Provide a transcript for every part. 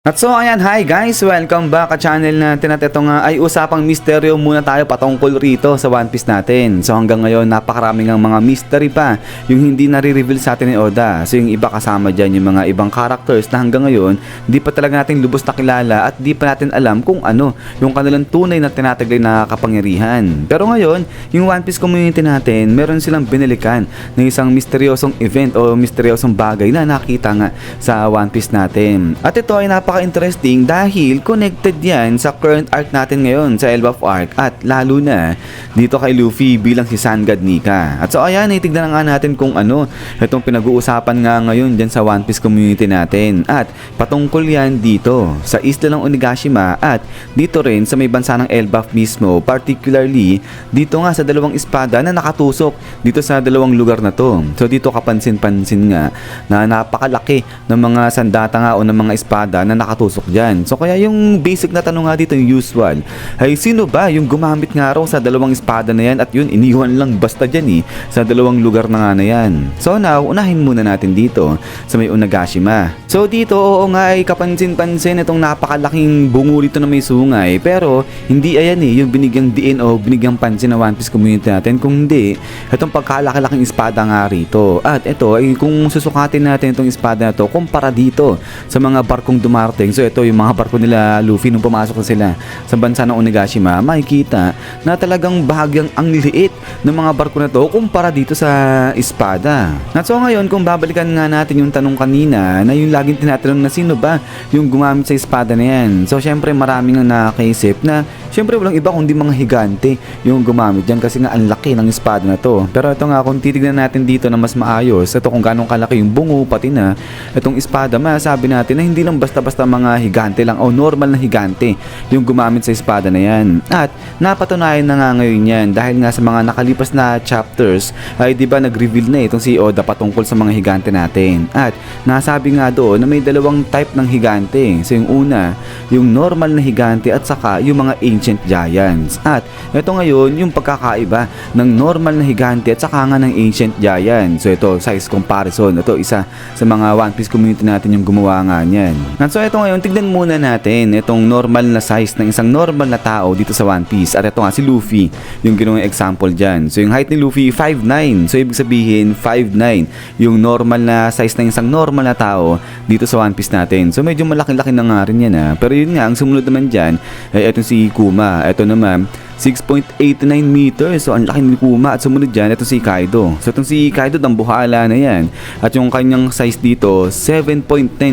At so ayan, hi guys! Welcome back sa channel natin at ito nga ay usapang misteryo muna tayo patungkol rito sa One Piece natin. So hanggang ngayon napakaraming ng mga mystery pa yung hindi nare-reveal sa atin ni Oda. So yung iba kasama dyan yung mga ibang characters na hanggang ngayon di pa talaga natin lubos na kilala at di pa natin alam kung ano yung kanilang tunay na tinataglay na kapangyarihan. Pero ngayon, yung One Piece community natin meron silang binilikan ng isang misteryosong event o misteryosong bagay na nakita nga sa One Piece natin. At ito ay napaka-interesting dahil connected yan sa current arc natin ngayon sa Elbaf arc at lalo na dito kay Luffy bilang si Sun God Nika. At so ayan, itignan na nga natin kung ano itong pinag-uusapan nga ngayon dyan sa One Piece community natin at patungkol yan dito sa isla ng Onigashima at dito rin sa may bansa ng Elbaf mismo, particularly dito nga sa dalawang espada na nakatusok dito sa dalawang lugar na to. So dito kapansin-pansin nga na napakalaki ng mga sandata nga o ng mga espada na nakatusok dyan. So kaya yung basic na tanong nga dito, yung usual, ay sino ba yung gumamit nga raw sa dalawang espada na yan at yun iniwan lang basta dyan sa dalawang lugar na nga na yan. So now, unahin muna natin dito sa may Onigashima. So dito, oo nga ay kapansin-pansin itong napakalaking bungo dito na may sungay, pero hindi ayan yung binigyang diin o binigyang pansin na One Piece community natin, kung hindi itong pagkalaki-laking espada nga rito. At ito ay kung susukatin natin itong espada na to kumpara dito sa mga barkong dumarting. So ito yung mga barko nila Luffy nung pumasok na sila sa bansa ng Onigashima, makikita na talagang bahagyang ang liit ng mga barko na to kumpara dito sa espada. At so ngayon, kung babalikan nga natin yung tanong kanina na yung laging tinatanong na sino ba yung gumamit sa espada na yan. So syempre maraming ang nakakaisip na syempre walang iba kundi mga higante yung gumamit dyan kasi nga ang laki ng espada na to. Pero ito nga, kung titignan natin dito na mas maayos, ito kung ganong kalaki yung bungo pati na itong espada, masabi natin na hindi lang basta-basta mga higante lang o normal na higante yung gumamit sa espada na yan. At napatunayan na nga ngayon yan dahil nga sa mga nakalipas na chapters ay diba nag-reveal na itong si Oda patungkol sa mga higante natin. At nasabi nga doon na may dalawang type ng higante. So yung una, yung normal na higante at saka yung mga ancient giants. At ito ngayon yung pagkakaiba ng normal na higante at saka nga ng ancient giant. So ito, size comparison. Ito isa sa mga One Piece community natin yung gumawa nga niyan. At so ito ngayon, tignan muna natin itong normal na size ng isang normal na tao dito sa One Piece. At ito nga si Luffy, yung ginawang example dyan. So yung height ni Luffy 5'9". So ibig sabihin 5'9" yung normal na size ng isang normal na tao dito sa One Piece natin. So medyo malaki-laki na nga rin yan Pero yun nga, ang sumunod naman dyan ay itong si Kuma. Ito naman 6.89 meters. So ang laki ni Kuma. At sumunod dyan ito si Kaido. So itong si Kaido dambuhala na yan. At yung kanyang size dito 7.10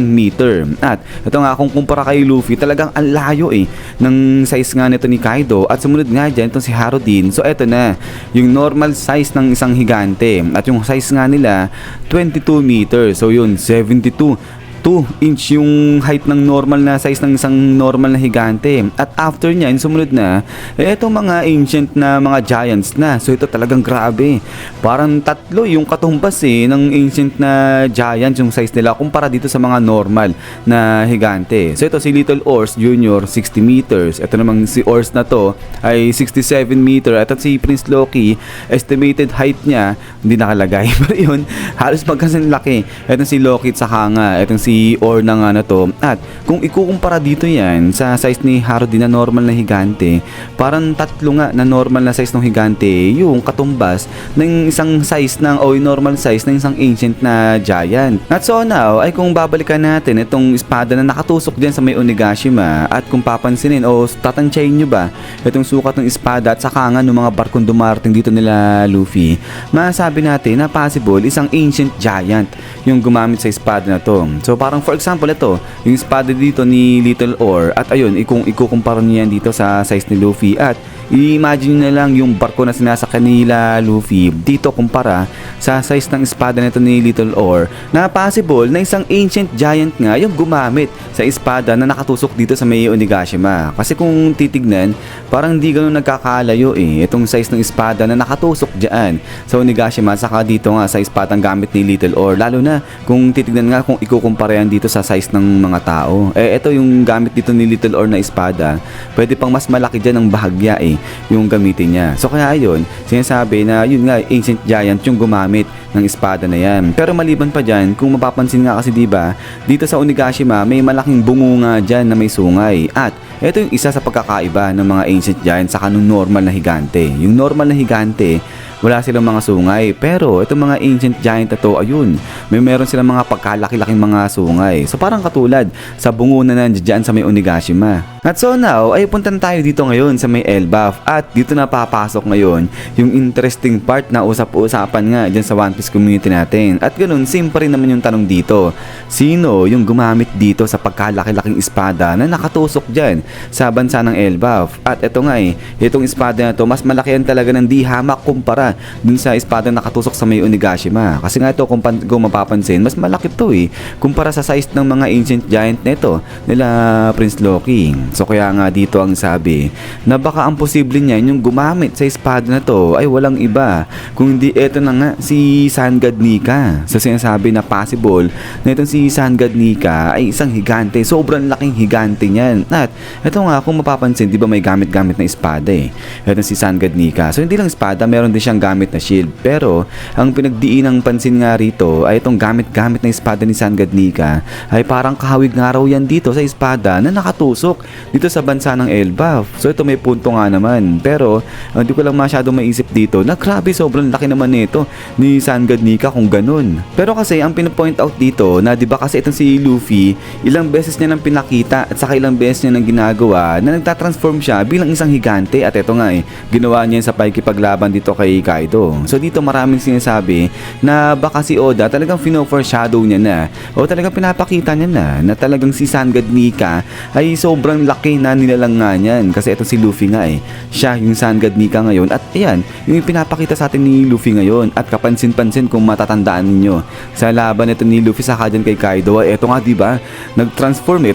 meter. At ito nga, kung kumpara kay Luffy, talagang ang layo ng size nga nito ni Kaido. At sumunod nga dyan itong si Harudin. So ito na yung normal size ng isang higante. At yung size nga nila 22 meters. So yun, 72 2-inch yung height ng normal na size ng isang normal na higante. At after niya, yung sumunod na, itong mga ancient na mga giants na. So ito talagang grabe. Parang tatlo yung katumbas ng ancient na giants yung size nila kumpara dito sa mga normal na higante. So ito si Little Ors Jr. 60 meters. Ito namang si Ors na to ay 67 meter. At si Prince Loki, estimated height niya hindi nakalagay. Pero yun, halos magkasin laki. Ito si Loki at saka nga itong si Or na nga na to. At kung ikukumpara dito yan sa size ni Harudi na normal na higante, parang tatlo nga na normal na size ng higante yung katumbas ng isang size ng o normal size ng isang ancient na giant. At so now ay kung babalikan natin itong espada na nakatusok dyan sa may Onigashima at kung papansinin o tatansyahin nyo ba itong sukat ng espada at saka nga ng mga barkong dumarting dito nila Luffy, masabi natin na possible isang ancient giant yung gumamit sa espada na to. So parang for example ito, yung espada dito ni Little Or at ayun, kung ikukumpara niya yan dito sa size ni Luffy at i-imagine na lang yung barko na sinasakyan nila Luffy dito kumpara sa size ng espada nito ni Little Or, na possible na isang ancient giant nga yung gumamit sa espada na nakatusok dito sa may Onigashima. Kasi kung titignan, parang hindi ganun nagkakalayo itong size ng espada na nakatusok dyan sa Onigashima saka dito nga sa espadang gamit ni Little Or. Lalo na kung titignan nga kung ikukumpara kumpara yan dito sa size ng mga tao. Ito yung gamit dito ni Little Orc na espada, pwede pang mas malaki dyan ng bahagya yung gamitin niya. So kaya yun, sinasabi na yun nga, Ancient Giant yung gumamit ng espada na yan. Pero maliban pa dyan, kung mapapansin nga kasi diba, dito sa Onigashima may malaking bungunga dyan na may sungay. At ito yung isa sa pagkakaiba ng mga Ancient Giant sa kanong normal na higante. Yung normal na higante, wala silang mga sungay. Pero itong mga Ancient Giant na to, ayun, meron silang mga pagkalaki-laking mga sungay. So parang katulad sa bungo na nandiyan sa may Onigashima. At so now, ay puntan tayo dito ngayon sa may Elbaf. At dito na papasok ngayon yung interesting part na usap-usapan nga dyan sa One Piece community natin. At ganun, same pa rin naman yung tanong dito. Sino yung gumamit dito sa pagkalaki-laking espada na nakatusok dyan sa bansa ng Elbaf? At ito nga itong espada na to, mas malaki yan talaga ng di hamak kumpara dun sa espada na nakatusok sa may Onigashima. Kasi nga ito, kung mapapansin, mas malaki to kumpara sa size ng mga Ancient Giant nito nila Prince Loki. So kaya nga dito ang sabi na baka ang posible niyan yung gumamit sa espada na to ay walang iba kung hindi ito na nga si Sun God Nika. So sinasabi na possible na itong si Sun God Nika ay isang higante, sobrang laking higante niyan. At ito nga, kung mapapansin, di ba may gamit-gamit na espada Itong si Sun God Nika. So hindi lang espada, meron din siyang gamit na shield. Pero ang pinagdiinang pansin nga rito ay itong gamit-gamit na espada ni Sun God Nika ay parang kahawig nga raw yan dito sa espada na nakatusok dito sa bansa ng Elbaf. So ito may punto nga naman. Pero hindi ko lang masyado maisip dito na grabe, sobrang laki naman nito ni Sun God Nika kung ganun. Pero kasi ang pinapoint out dito na di ba kasi itong si Luffy, ilang beses niya nang pinakita at saka ilang beses niya nang ginagawa na nagtatransform siya bilang isang higante. At ito nga ginawa niya sa pakikipaglaban dito kay Kaido. So dito maraming sinasabi na baka si Oda talagang fino-foreshadow niya na o talagang pinapakita niya na talagang si Sun God Nika ay sobrang laki na nilalang nga niyan. Kasi ito si Luffy nga siya yung Sun God Nika ngayon. At ayan, yung pinapakita sa atin ni Luffy ngayon. At kapansin-pansin kung matatandaan ninyo sa laban ito ni Luffy sa dyan kay Kaido, eto nga diba, nag-transform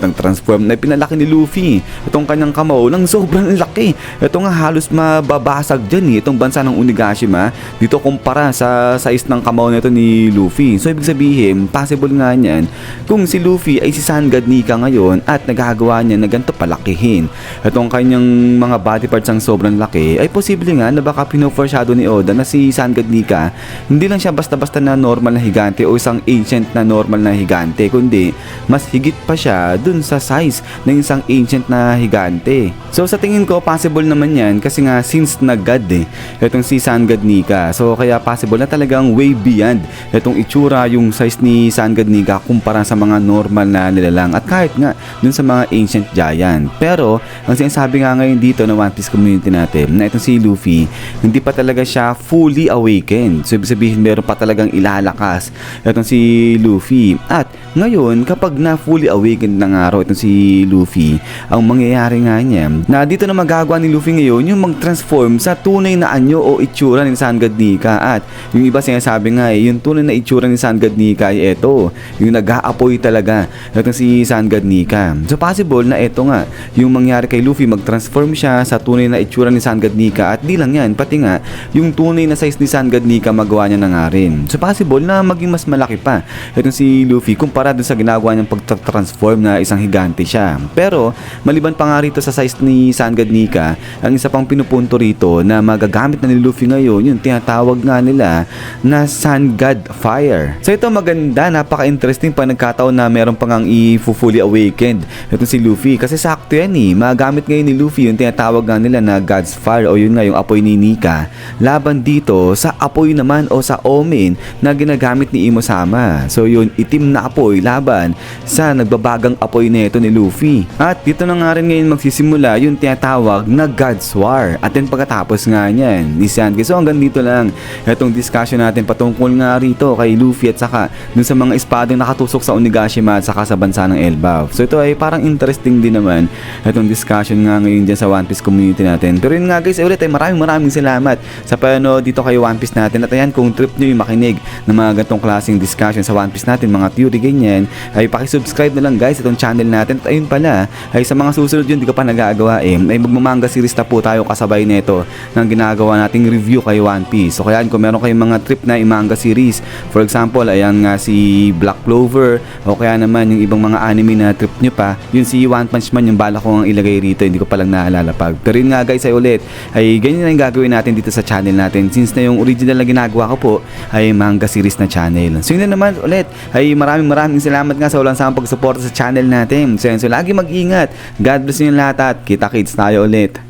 na pinalaki ni Luffy itong kanyang kamao ng sobrang laki. Ito nga halos mababasag dyan itong bansa ng Onigashima dito kumpara sa size ng kamao nito ni Luffy. So ibig sabihin, possible nga niyan kung si Luffy ay si Sun God Nika ngayon at nagagawa niya na ganito palakihin itong kanyang mga body parts ang sobrang laki, ay posible nga na baka pino-foreshadow ni Oda na si Sun God Nika hindi lang siya basta-basta na normal na higante o isang ancient na normal na higante, kundi mas higit pa siya dun sa size ng isang ancient na higante. So sa tingin ko possible naman yan kasi nga since nag-god itong si Sun God Nika. So kaya possible na talagang way beyond itong itsura yung size ni Sun God Nika kumpara sa mga normal na nilalang at kahit nga dun sa mga Ancient Giant. Pero ang sinasabi nga ngayon dito ng One Piece community natin na itong si Luffy hindi pa talaga siya fully awakened. So ibig sabihin meron pa talagang ilalakas itong si Luffy. At ngayon kapag na fully awakened na nga raw itong si Luffy, ang mangyayari nga niya na dito na magagawa ni Luffy ngayon yung mag-transform sa tunay na anyo o itsura ni Sun God Nika. At yung iba sinasabi nga yung tunay na itsura ni Sun God Nika ay ito, yung nag-aapoy talaga itong si Sun God Nika. So possible na ito nga yung mangyari kay Luffy, mag-transform siya sa tunay na itsura ni Sun God Nika. At di lang yan, pati nga yung tunay na size ni Sun God Nika magawa niya na nga rin. So possible na maging mas malaki pa itong si Luffy kumpara dun sa ginagawa niyang pag-transform na isang higante siya. Pero maliban pa nga rito sa size ni Sun God Nika, ang isa pang pinupunto rito na magagamit na ni Luffy ngayon yung tinatawag nga nila na Sun God Fire. So ito maganda, napaka-interesting pa nagkataon na meron pang ang i-fully awakened itong si Luffy kasi sakto yan magamit ngayon ni Luffy yung tinatawag nga nila na God's Fire o yun nga yung apoy ni Nika laban dito sa apoy naman o sa Omen na ginagamit ni Imo-sama. So yun, itim na apoy laban sa nagbabagang apoy nito ni Luffy. At dito na nga rin ngayon magsisimula yung tinatawag na God's War. At then pagkatapos nga niyan ni Sanji. So hanggang dito lang itong discussion natin patungkol nga rito kay Luffy at saka dun sa mga espadang nakatusok sa Onigashima at saka sa bansa ng Elbaf. So ito ay parang interesting din naman itong discussion nga ngayon dyan sa One Piece community natin. Pero yun nga guys, ulit ay maraming salamat sa panonood dito kay One Piece natin. At ayan, kung trip nyo yung makinig ng mga ganitong klaseng discussion sa One Piece natin, mga theory ganyan, ay pakisubscribe na lang guys itong channel natin. At ayun pala, ay sa mga susunod yun, di ko pa nagagawa ay magmamanga series na po tayo kasabay nito ng ginagawa nating review review kay One Piece. So kaya kung meron kayong mga trip na manga series, for example, ayan nga si Black Clover, o kaya naman yung ibang mga anime na trip nyo pa, yun si One Punch Man yung bala ko ang ilagay rito, hindi ko palang naalala pa. Pero yun nga guys ay ulit, ay ganyan na yung gagawin natin dito sa channel natin, since na yung original na ginagawa ko po ay manga series na channel. So yun na naman ulit, ay maraming salamat nga sa walang samang pagsuporta sa channel natin. So lagi mag-ingat, God bless nyo lahat at kita-kits tayo ulit.